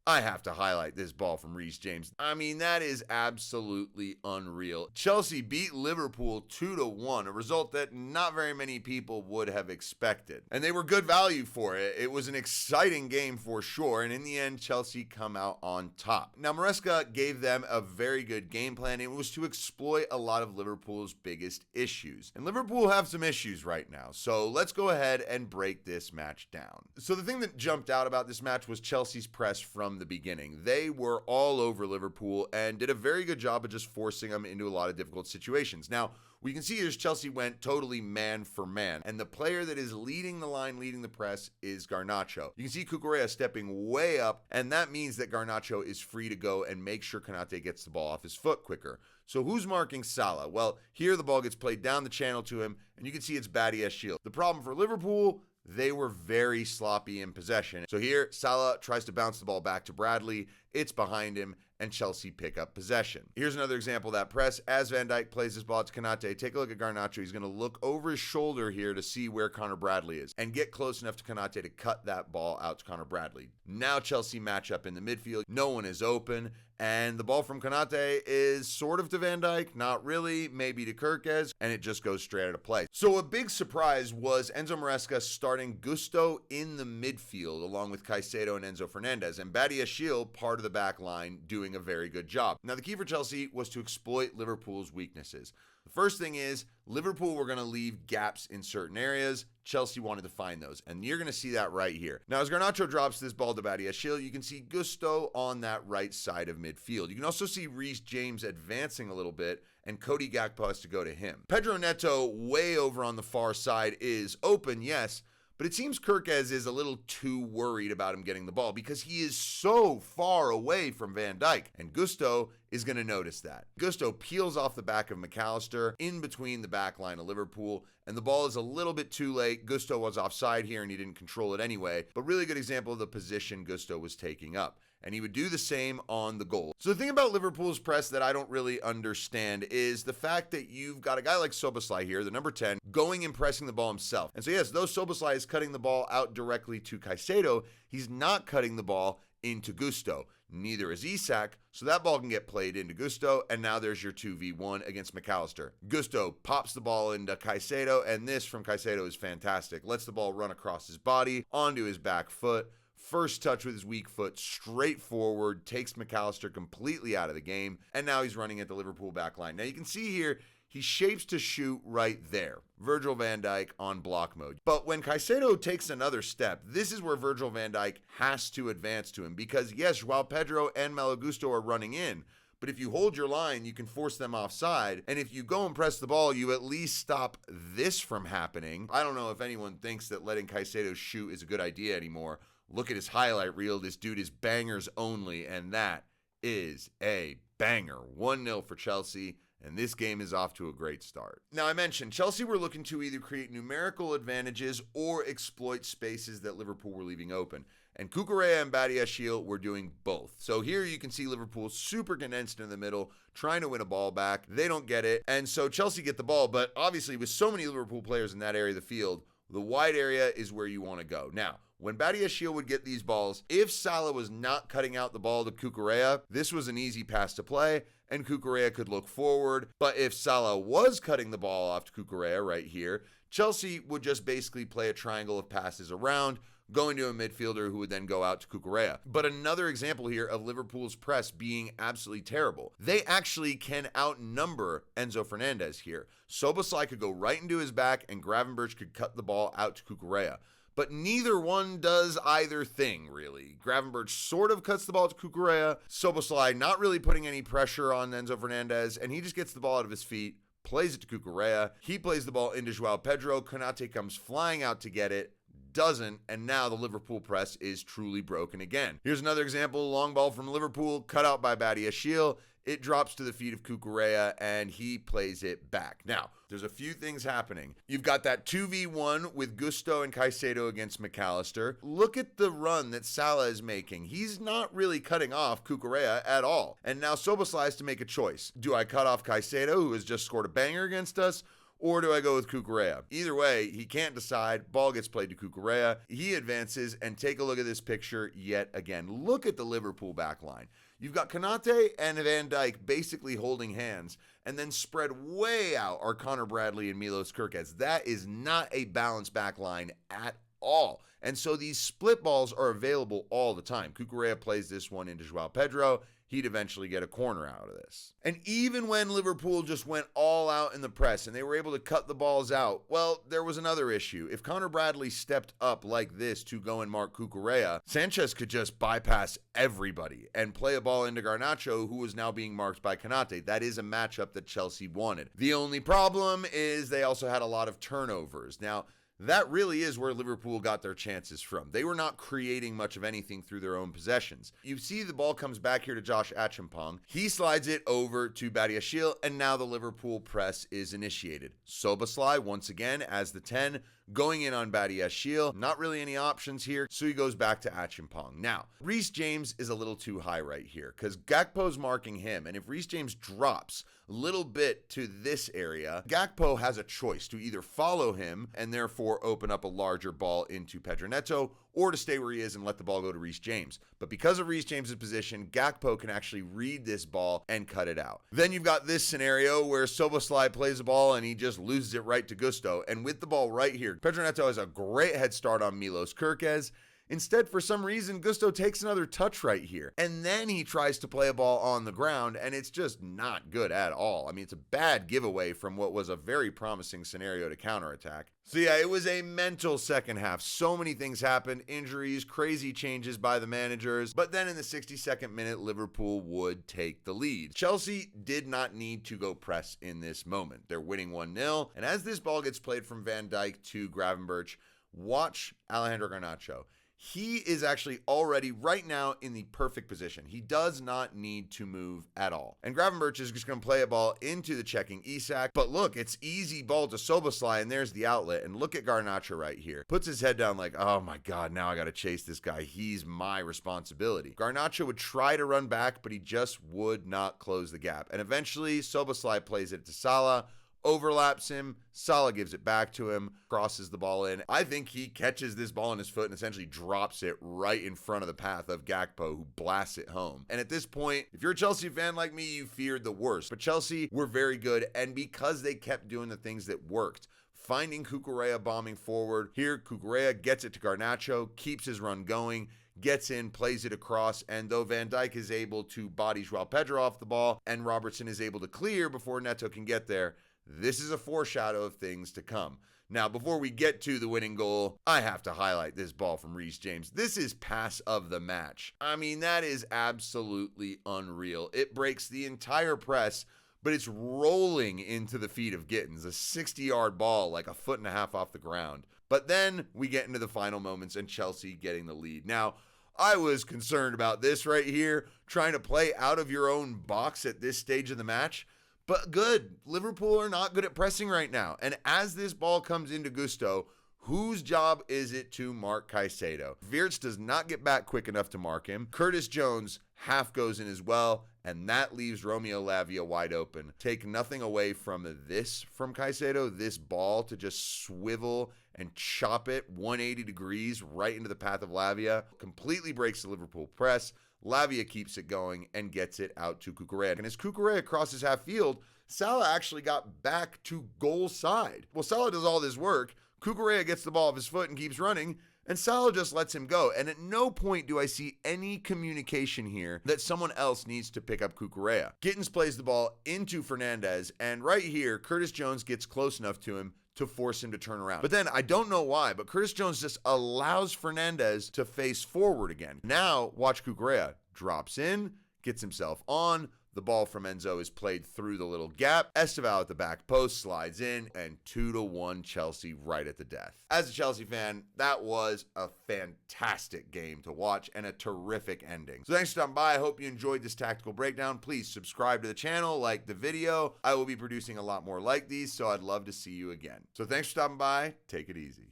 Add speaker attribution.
Speaker 1: I have to highlight this ball from Reece James. I mean, that is absolutely unreal. Chelsea beat Liverpool 2-1, a result that not very many people would have expected. And they were good value for it. It was an exciting game for sure, and in the end, Chelsea come out on top. Now, Maresca gave them a very good game plan. It was to exploit a lot of Liverpool's biggest issues. And Liverpool have some issues right now, so let's go ahead and break this match down. So the thing that jumped out about this match was Chelsea's press from the beginning. They were all over Liverpool and did a very good job of just forcing them into a lot of difficult situations. Now, we can see here Chelsea went totally man for man, and the player that is leading the line, leading the press, is Garnacho. You can see Cucurella stepping way up, and that means that Garnacho is free to go and make sure Konate gets the ball off his foot quicker. So who's marking Salah? Well, here the ball gets played down the channel to him, and you can see it's Badiashile. The problem for Liverpool, they were very sloppy in possession. So here, Salah tries to bounce the ball back to Bradley. It's behind him, and Chelsea pick up possession. Here's another example of that press. As Van Dijk plays his ball to Konate, take a look at Garnacho. He's going to look over his shoulder here to see where Connor Bradley is and get close enough to Konate to cut that ball out to Connor Bradley. Now Chelsea match up in the midfield. No one is open, and the ball from Konate is sort of to Van Dijk, not really, maybe to Kirkes, and it just goes straight out of play. So a big surprise was Enzo Maresca starting Gusto in the midfield along with Caicedo and Enzo Fernandez, and Badiashile, part of the back line, doing a very good job. Now the key for Chelsea was to exploit Liverpool's weaknesses. The first thing is Liverpool were going to leave gaps in certain areas. Chelsea wanted to find those, and you're going to see that right here. Now, as Garnacho drops this ball to Badiashile, you can see Gusto on that right side of midfield. You can also see Reece James advancing a little bit, and Cody Gakpo has to go to him. Pedro Neto, way over on the far side, is open, yes, but it seems Kirkes is a little too worried about him getting the ball because he is so far away from Van Dijk, and Gusto is going to notice that. Gusto peels off the back of McAllister in between the back line of Liverpool, and the ball is a little bit too late. Gusto was offside here, and he didn't control it anyway, but really good example of the position Gusto was taking up. And he would do the same on the goal. So the thing about Liverpool's press that I don't really understand is the fact that you've got a guy like Szoboszlai here, the number 10, going and pressing the ball himself. And so yes, though Szoboszlai is cutting the ball out directly to Caicedo, he's not cutting the ball into Gusto. Neither is Isak, so that ball can get played into Gusto, and now there's your 2v1 against McAllister. Gusto pops the ball into Caicedo, and this from Caicedo is fantastic. Lets the ball run across his body, onto his back foot. First touch with his weak foot, straight forward, takes McAllister completely out of the game, and now he's running at the Liverpool back line. Now you can see here, he shapes to shoot right there. Virgil van Dijk on block mode. But when Caicedo takes another step, this is where Virgil van Dijk has to advance to him, because yes, João Pedro and Malo Gusto are running in, but if you hold your line, you can force them offside. And if you go and press the ball, you at least stop this from happening. I don't know if anyone thinks that letting Caicedo shoot is a good idea anymore. Look at his highlight reel. This dude is bangers only, and that is a banger. 1-0 for Chelsea, and this game is off to a great start. Now, I mentioned Chelsea were looking to either create numerical advantages or exploit spaces that Liverpool were leaving open. And Cucurella and Badiashile were doing both. So here you can see Liverpool super condensed in the middle, trying to win a ball back. They don't get it, and so Chelsea get the ball, but obviously with so many Liverpool players in that area of the field, the wide area is where you want to go. Now, when Badiashile would get these balls, if Salah was not cutting out the ball to Cucurella, this was an easy pass to play, and Cucurella could look forward. But if Salah was cutting the ball off to Cucurella right here, Chelsea would just basically play a triangle of passes around, going to a midfielder who would then go out to Cucurella. But another example here of Liverpool's press being absolutely terrible. They actually can outnumber Enzo Fernandez here. Szoboszlai could go right into his back, and Gravenberch could cut the ball out to Cucurella. But neither one does either thing, really. Gravenberch sort of cuts the ball to Cucurella. Szoboszlai not really putting any pressure on Enzo Fernandez, and he just gets the ball out of his feet, plays it to Cucurella. He plays the ball into João Pedro. Konate comes flying out to get it, doesn't, and now the Liverpool press is truly broken again. Here's another example, long ball from Liverpool, cut out by Badiashile. It drops to the feet of Cucurella, and he plays it back. Now, there's a few things happening. You've got that 2v1 with Gusto and Caicedo against McAllister. Look at the run that Salah is making. He's not really cutting off Cucurella at all. And now Szoboszlai has to make a choice. Do I cut off Caicedo, who has just scored a banger against us, or do I go with Cucurella? Either way, he can't decide. Ball gets played to Cucurella. He advances, and take a look at this picture yet again. Look at the Liverpool back line. You've got Konate and Van Dijk basically holding hands, and then spread way out are Connor Bradley and Milos Kerkez. That is not a balanced back line at all. And so these split balls are available all the time. Cucurella plays this one into Joao Pedro. He'd eventually get a corner out of this. And even when Liverpool just went all out in the press and they were able to cut the balls out, well, there was another issue. If Connor Bradley stepped up like this to go and mark Cucurella, Sanchez could just bypass everybody and play a ball into Garnacho, who was now being marked by Konate. That is a matchup that Chelsea wanted. The only problem is they also had a lot of turnovers. Now, that really is where Liverpool got their chances from. They were not creating much of anything through their own possessions. You see the ball comes back here to Josh Acheampong. He slides it over to Badiashile, and now the Liverpool press is initiated. Szoboszlai, once again, as the 10, going in on Badiashile. Not really any options here, so he goes back to Acheampong. Now, Reece James is a little too high right here because Gakpo's marking him, and if Reece James drops a little bit to this area, Gakpo has a choice to either follow him and therefore open up a larger ball into Pedro Neto, or to stay where he is and let the ball go to Reece James. But because of Reece James' position, Gakpo can actually read this ball and cut it out. Then you've got this scenario where Szoboszlai plays the ball and he just loses it right to Gusto. And with the ball right here, Pedro Neto has a great head start on Milos Kerkez. Instead, for some reason, Gusto takes another touch right here. And then he tries to play a ball on the ground, and it's just not good at all. I mean, it's a bad giveaway from what was a very promising scenario to counterattack. So yeah, it was a mental second half. So many things happened, injuries, crazy changes by the managers. But then in the 62nd minute, Liverpool would take the lead. Chelsea did not need to go press in this moment. They're winning 1-0. And as this ball gets played from Van Dijk to Gravenberch, watch Alejandro Garnacho. He is actually already right now in the perfect position. He does not need to move at all. And Gravenberch is just going to play a ball into the checking Isak. But look, it's easy ball to Szoboszlai, and there's the outlet. And look at Garnacho right here. Puts his head down like, oh my God, now I got to chase this guy. He's my responsibility. Garnacho would try to run back, but he just would not close the gap. And eventually, Szoboszlai plays it to Salah. Overlaps him, Salah gives it back to him, crosses the ball in. I think he catches this ball in his foot and essentially drops it right in front of the path of Gakpo, who blasts it home. And at this point, if you're a Chelsea fan like me, you feared the worst. But Chelsea were very good, and because they kept doing the things that worked, finding Cucurella bombing forward. Here, Cucurella gets it to Garnacho, keeps his run going, gets in, plays it across, and though Van Dijk is able to body Joao Pedro off the ball, and Robertson is able to clear before Neto can get there, this is a foreshadow of things to come. Now, before we get to the winning goal, I have to highlight this ball from Reece James. This is pass of the match. I mean, that is absolutely unreal. It breaks the entire press, but it's rolling into the feet of Gittins, a 60-yard ball like a foot and a half off the ground. But then we get into the final moments and Chelsea getting the lead. Now, I was concerned about this right here, trying to play out of your own box at this stage of the match. But good. Liverpool are not good at pressing right now. And as this ball comes into Gusto, whose job is it to mark Caicedo? Wirtz does not get back quick enough to mark him. Curtis Jones half goes in as well, and that leaves Romeo Lavia wide open. Take nothing away from this from Caicedo, this ball to just swivel and chop it 180 degrees right into the path of Lavia. Completely breaks the Liverpool press. Lavia keeps it going and gets it out to Cucurella. And as Cucurella crosses half field, Salah actually got back to goal side. Well, Salah does all this work. Cucurella gets the ball off his foot and keeps running, and Salah just lets him go. And at no point do I see any communication here that someone else needs to pick up Cucurella. Gittins plays the ball into Fernandes, and right here, Curtis Jones gets close enough to him to force him to turn around. But then, I don't know why, but Curtis Jones just allows Fernandes to face forward again. Now, watch Cucurella. Drops in, gets himself on. The ball from Enzo is played through the little gap. Estevao at the back post slides in, and 2-1 Chelsea right at the death. As a Chelsea fan, that was a fantastic game to watch and a terrific ending. So thanks for stopping by. I hope you enjoyed this tactical breakdown. Please subscribe to the channel, like the video. I will be producing a lot more like these, so I'd love to see you again. So thanks for stopping by. Take it easy.